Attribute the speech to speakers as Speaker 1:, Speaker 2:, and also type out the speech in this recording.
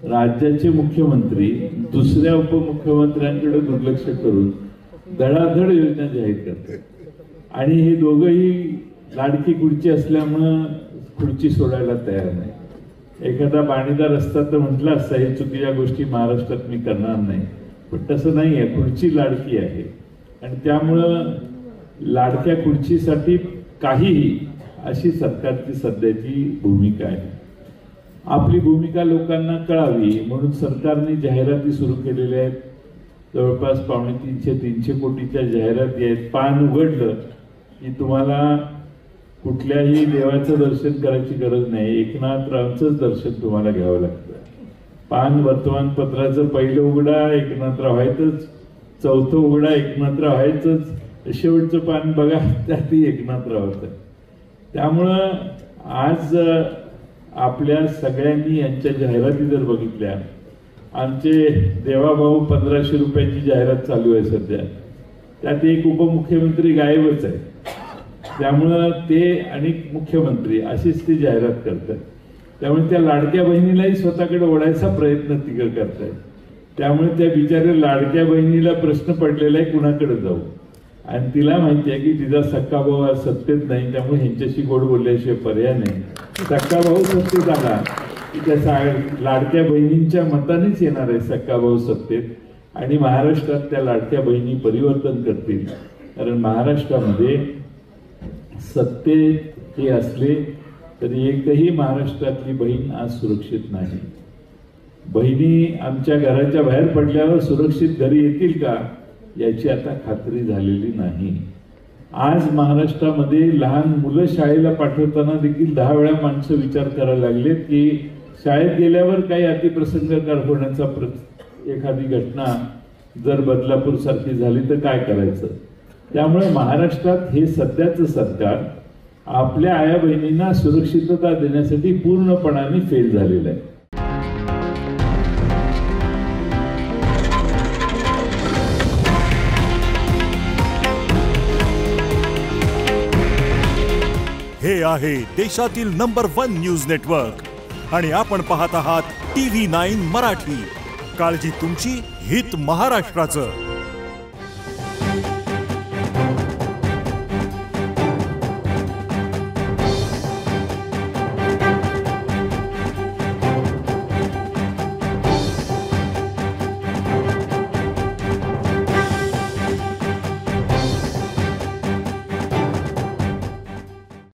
Speaker 1: राज्याचे मुख्यमंत्री दुसऱ्या उपमुख्यमंत्र्यांकडे दुर्लक्ष करून धडाधड योजना जाहीर करतात आणि हे दोघंही लाडकी खुर्ची असल्यामुळं खुर्ची सोडायला तयार नाही. एखादा पाणीदार रस्ता तर म्हटलं असता हे चुकीच्या गोष्टी महाराष्ट्रात मी करणार नाही, पण तसं नाही आहे. खुर्ची लाडकी आहे आणि त्यामुळं लाडक्या खुर्चीसाठी काहीही अशी सरकारची सध्याची भूमिका आहे. आपली भूमिका लोकांना कळावी म्हणून सरकारने जाहिराती सुरू केलेल्या आहेत. जवळपास 350-300 कोटीच्या जाहिराती आहेत. पान उघडलं की तुम्हाला कुठल्याही देवाचं दर्शन करायची गरज नाही, एकनाथरावांचंच दर्शन तुम्हाला घ्यावं लागतं. पान वर्तमानपत्राचं पहिलं उघडा एकनाथराव व्हायचंच, चौथं उघडा एकनाथराव व्हायचंच, शेवटचं पान बघा त्यातही एकनाथराव होतं. त्यामुळं आज आपल्या सगळ्यांनी यांच्या जाहिराती जर बघितल्या, आमचे देवाभाऊ 1500 रुपयाची जाहिरात चालू आहे सध्या, त्यात एक उपमुख्यमंत्री गायबच आहे. त्यामुळं ते अनेक मुख्यमंत्री अशीच ती जाहिरात करतात. त्यामुळे त्या लाडक्या बहिणीलाही स्वतःकडे ओढायचा प्रयत्न तिकडे करतायत. त्यामुळे त्या बिचाऱ्या लाडक्या बहिणीला प्रश्न पडलेला आहे कुणाकडे जाऊ, आणि तिला माहिती आहे की तिचा सक्का भाऊ आज सत्तेत नाही, त्यामुळे ह्यांच्याशी गोड बोलल्याशिवाय पर्याय नाही. सक्का भाऊ सत्तेत आला की त्या लाडक्या बहिणींच्या मतानेच येणार आहे सक्का भाऊ सत्तेत, आणि महाराष्ट्रात त्या लाडक्या बहिणी परिवर्तन करतील. कारण महाराष्ट्रामध्ये सत्तेत हे असले तरी एकही महाराष्ट्रातली बहीण आज सुरक्षित नाही. बहिणी आमच्या घराच्या बाहेर पडल्यावर सुरक्षित घरी येतील का याची आता खात्री झालेली नाही. आज महाराष्ट्रामध्ये लहान मुलं शाळेला पाठवताना देखील 10 वेळा माणसं विचार करायला लागलेत की शाळेत गेल्यावर काही अतिप्रसंग होण्याचा एखादी घटना जर बदलापूर सारखी झाली तर काय करायचं. त्यामुळे महाराष्ट्रात हे सध्याचं सरकार आपल्या आया बहिणींना सुरक्षितता देण्यासाठी पूर्णपणाने फेल झालेलं आहे.
Speaker 2: हे आहे देशातील नंबर 1 न्यूज नेटवर्क आणि आपण पाहत आहात TV9 मराठी. काळजी तुमची, हित महाराष्ट्राचं.